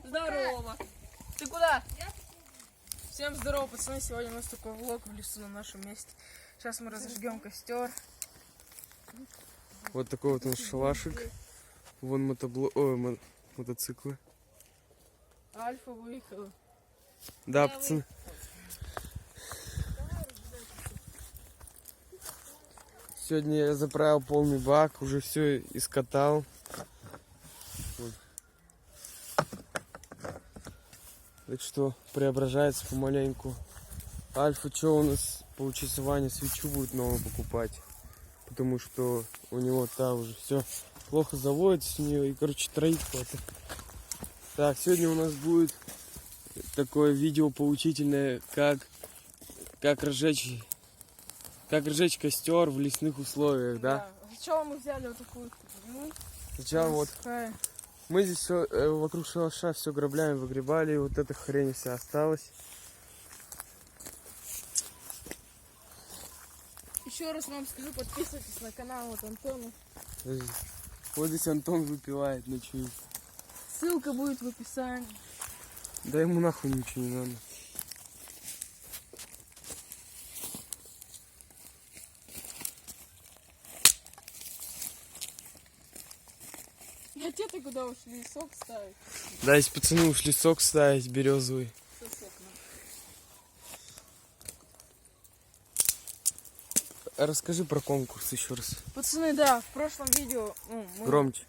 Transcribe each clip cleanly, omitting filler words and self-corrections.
Здорово. Ты куда? Всем здорово, пацаны. Сегодня у нас такой влог в лесу на нашем месте. Сейчас мы разожгем костер. Вот такой вот у нас шалашик. Вон мотоциклы. Альфа выехала. Да, пацаны. Сегодня я заправил полный бак, уже все искатал. Вот. Так что преображается помаленьку. Альфа, что у нас, получится, Ваня свечу будет новую покупать. Потому что у него та уже все плохо заводится с нее. И, короче, троит хватит. Так, сегодня у нас будет такое видео поучительное, как разжечь костер в лесных условиях, да? Сначала мы взяли вот такую. Сначала вот мы здесь все, вокруг шалаша все граблями выгребали, и вот эта хрень вся осталась. Еще раз вам скажу, подписывайтесь на канал вот Антона. Вот здесь Антон выпивает, ночует. Ссылка будет в описании. Да ему нахуй ничего не надо. А те-то куда ушли? Сок ставить? Да, если пацаны ушли сок ставить березовый. Расскажи про конкурс еще раз. Пацаны, да, в прошлом видео... Громче.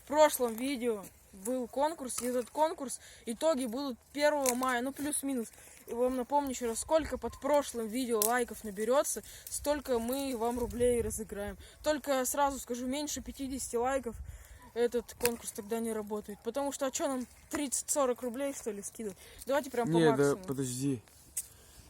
В прошлом видео был конкурс, и этот конкурс, итоги будут 1 мая, ну плюс-минус. И вам напомню еще раз, сколько под прошлым видео лайков наберется, столько мы вам рублей разыграем. Только сразу скажу, меньше 50 лайков этот конкурс тогда не работает. Потому что, а что нам 30-40 рублей, что ли, скидывать? Давайте прям по максимуму. Да, подожди.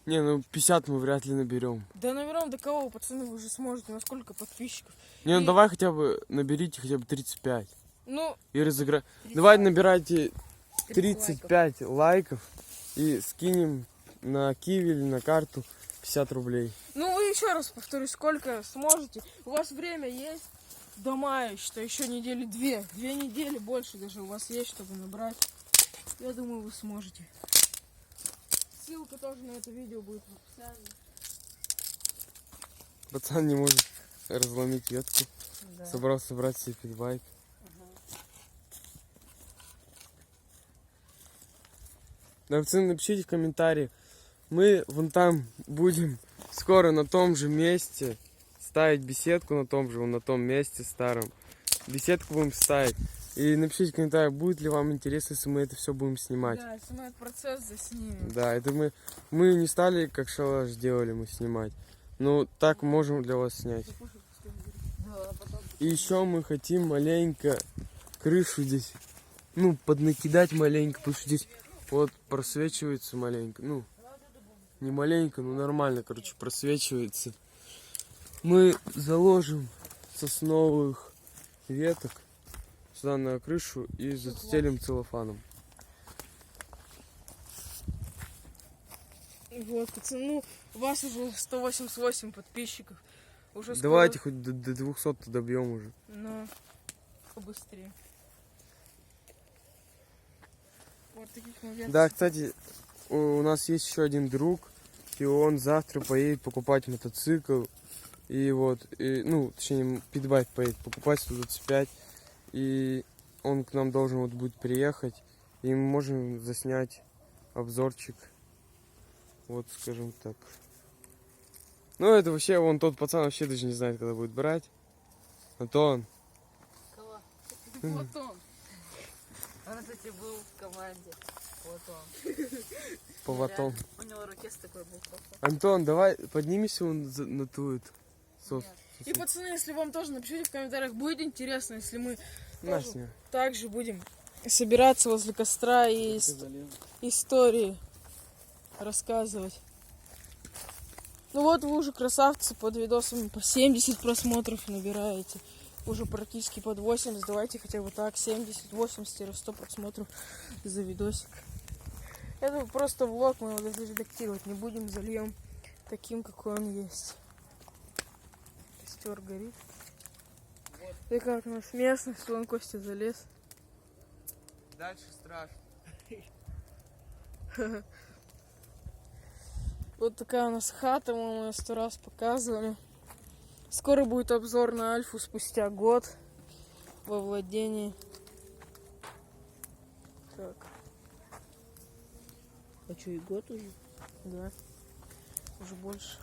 Не, ну 50 мы вряд ли наберем. Да наберем до кого, пацаны, вы уже сможете, на сколько подписчиков. Не, ну давай хотя бы наберите хотя бы 35. Ну, и разыграем. Давайте набирайте 35 лайков и скинем на киви или на карту 50 рублей. Ну, еще раз повторюсь, сколько сможете. У вас время есть до мая, что еще недели 2. 2 недели больше даже у вас есть, чтобы набрать. Я думаю, вы сможете. Ссылка тоже на это видео будет в описании. Пацан не может разломить ветку. Да. Собрался собрать себе питбайк. Да, пацаны, напишите в комментариях. Мы вон там будем скоро на том же месте ставить беседку, на том месте старом. Беседку будем ставить. И напишите в комментариях, будет ли вам интересно, если мы это все будем снимать. Да, если мы этот процесс заснимем. Да, это мы не стали, как шалаш делали, мы снимать. Ну, так можем для вас снять. И еще мы хотим маленько крышу здесь, ну, поднакидать маленько, потому что здесь вот просвечивается маленько. Ну, не маленько, но нормально, короче, просвечивается. Мы заложим сосновых веток сюда на крышу и застелим целлофаном. Вот, пацаны, ну, у вас уже 188 подписчиков. Уже скоро... Давайте хоть до 200 добьем уже. Ну, побыстрее. Вот таких моментов. Да, кстати, у нас есть еще один друг, и он завтра поедет покупать мотоцикл. И вот, ну, точнее, питбайк поедет покупать 125. И он к нам должен вот будет приехать. И мы можем заснять обзорчик. Вот, скажем так. Ну, это вообще, вон тот пацан вообще даже не знает, когда будет брать. Антон. Кого? Вот он. Он, кстати, был в команде. Вот он. Поватон. У него ракет такой был. Антон, давай поднимись он на ту И, пацаны, если вам тоже напишите в комментариях, будет интересно, если мы тоже также будем собираться возле костра и истории рассказывать. Ну вот вы уже красавцы, под видосами по 70 просмотров набираете. Уже практически под 80. Давайте хотя бы так, 70-80-100 просмотров за видосик. Это просто влог, мы его даже редактировать не будем, зальем таким, какой он есть. Костер горит. И как у нас местность, вон Костя залез. Дальше страшно. Вот такая у нас хата, мы ее 100 раз показывали. Скоро будет обзор на Альфу спустя год во владении. Так. А что, и год уже? Да. Уже больше.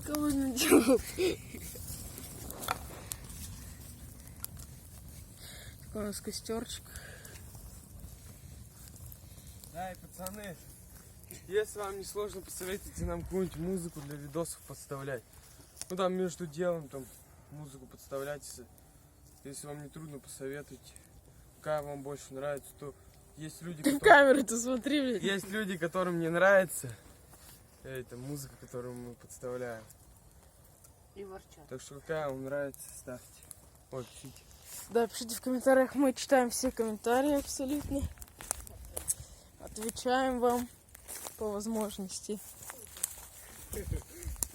Кого наделал? Такой у нас костерчик. Да, и пацаны, если вам не сложно, посоветуйте нам какую-нибудь музыку для видосов подставлять. Ну там между делом там музыку подставляйте. Если вам не трудно, посоветуйте. Какая вам больше нравится, то есть люди, Ты в которые... камеру-то смотри, блядь. Есть люди, которым не нравится эта музыка, которую мы подставляем. И ворчат. Так что какая вам нравится, ставьте. Вот, пишите. Да, пишите в комментариях, мы читаем все комментарии абсолютно. Отвечаем вам по возможности.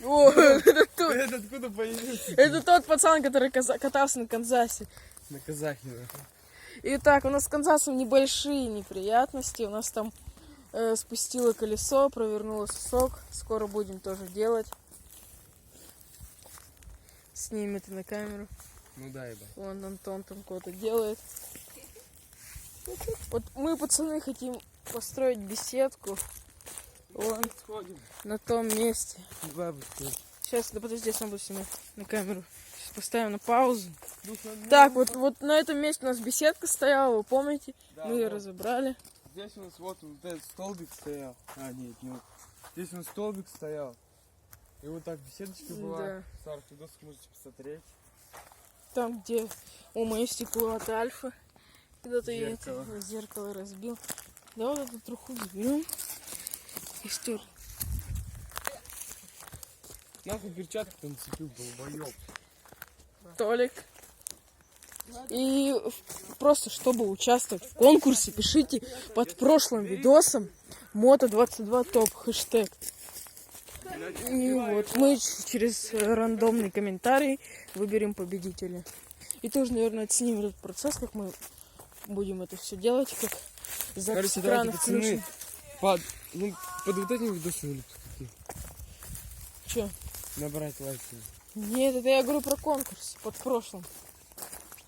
О, это тот. Это откуда появился? Это тот пацан, который катался на Канзасе. На Казахина. Итак, у нас с Канзасом небольшие неприятности. У нас там спустило колесо, провернуло сосок. Скоро будем тоже делать. Снимем это на камеру. Ну да, ебать. Вон Антон там кого-то делает. Вот мы, пацаны, хотим построить беседку. Вон, Сходим. на том месте. Бабушка. Сейчас, да подожди, я сам буду снимать на камеру. Сейчас поставим на паузу. Так, вот на этом месте у нас беседка стояла, вы помните? Да, Мы ее вот. разобрали. Здесь у нас вот этот столбик стоял. А, нет, не вот. Здесь у нас столбик стоял. И вот так беседочка была. Да. Старых видосов можете посмотреть. Там, где у моей стекло от Альфа. Когда-то я Зеркало. это зеркало разбил. Давай вот эту труху заберем. Костер. Нахуй перчатку там нацепил, долбоёб. Толик. И просто, чтобы участвовать в конкурсе, пишите под прошлым видосом Moto22 топ хэштег. И вот мы через рандомный комментарий выберем победителя. И тоже, наверное, отснимем этот процесс, как мы будем это все делать, как запись Короче, экрана давайте, пацаны, включим. под вот этим видосом или под каким? Че? Набрать лайки. Нет, это я говорю про конкурс, под прошлым.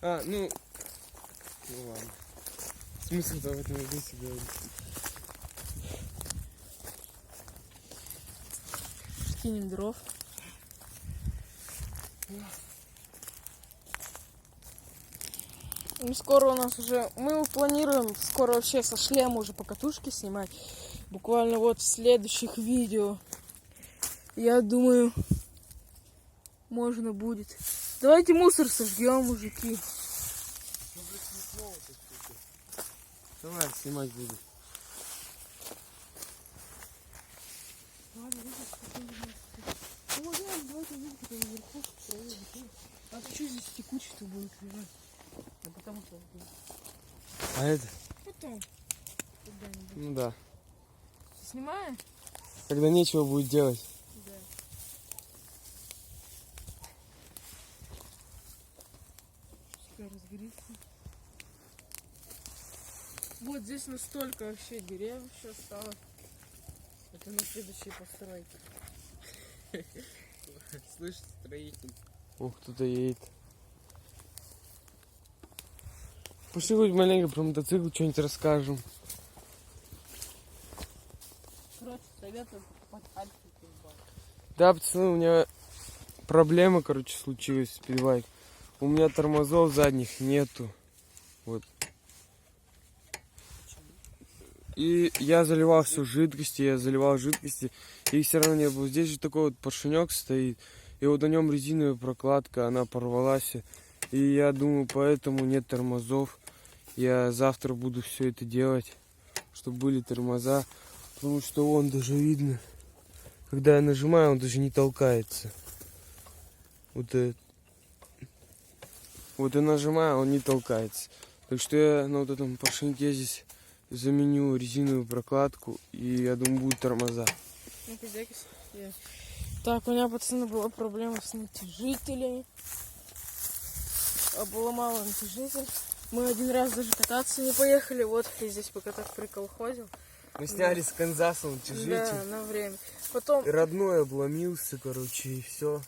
А, ну ладно. Смысл-то в этом видосе говорить. Кинем дров. Ну, скоро у нас уже... Мы планируем скоро вообще со шлема уже по катушке снимать. Буквально вот в следующих видео. Я думаю, можно будет. Давайте мусор сожгем, мужики. Давай, снимать буду. А ты что здесь текучество будет лежать? Да потому что... А это? Потом. Когда-нибудь. Ну да. Снимаем? Когда нечего будет делать. Да. Пускай разгорится. Вот здесь настолько вообще деревьев еще осталось. Это на следующей постройке. Слышь, строитель. Ух, кто-то едет. Пошли хоть маленько про мотоцикл что-нибудь расскажем. Короче, советую покупать Альфу Спидбайк. Да, пацаны, у меня проблема, короче, случилась с спидбайк. У меня тормозов задних нету. Вот. И я заливал все жидкости, и их все равно не было. Здесь же такой вот поршенек стоит, и вот на нем резиновая прокладка, она порвалась. И я думаю, поэтому нет тормозов. Я завтра буду все это делать, чтобы были тормоза, потому что вон даже видно, когда я нажимаю, он даже не толкается. Вот это. Вот я нажимаю, он не толкается. Так что я на вот этом поршеньке здесь заменю резиновую прокладку, и я думаю, будут тормоза. Так, у меня, пацаны, была проблема с натяжителями. Обломала натяжитель. Мы один раз даже кататься не поехали. Вот я здесь пока так приколхозил. Мы сняли с Канзасом Да, утяжелитель. на время. Потом... И родной обломился, короче, и все.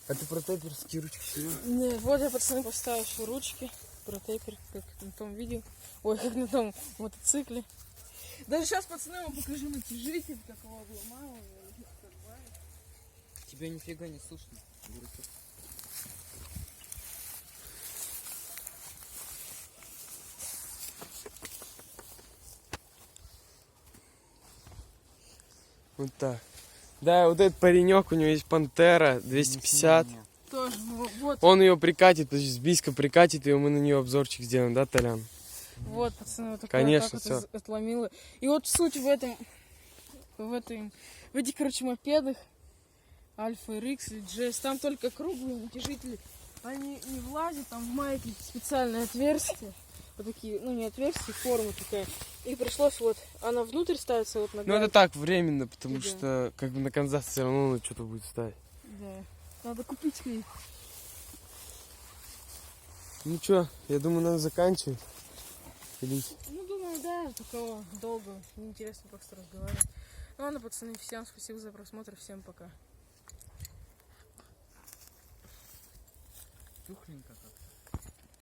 А ты протеперские ручки снял? Не, вот я, пацаны, поставил еще ручки. Протейпер, как на том видео. Ой, как на том мотоцикле. Даже сейчас, пацаны, вам покажу натяжитель, как его обломал. Тебя нифига не слышно. Вот так. Да, вот этот паренек, у него есть Пантера 250. Тоже, ну, вот. Он ее прикатит, то есть близко прикатит, и мы на нее обзорчик сделаем, да, Толян? Вот, пацаны, вот такое, Конечно, так вот всё. отломило. И вот суть в этих, короче, мопедах, Альфа RX или GS, там только круглые натяжители, они не влазят, там в маятник специальное отверстие, вот такие, ну не отверстие, форма такая. И пришлось вот, она внутрь ставится вот на Ну это гайку. так, временно, потому Да. что как бы на Канзас все равно надо что-то будет ставить. Да. Надо купить ей. Ну что, я думаю, надо заканчивать. Или- Ну, думаю, да, такого долго, неинтересно просто разговаривать. Ну ладно, пацаны, всем спасибо за просмотр, всем пока. Тухленько как.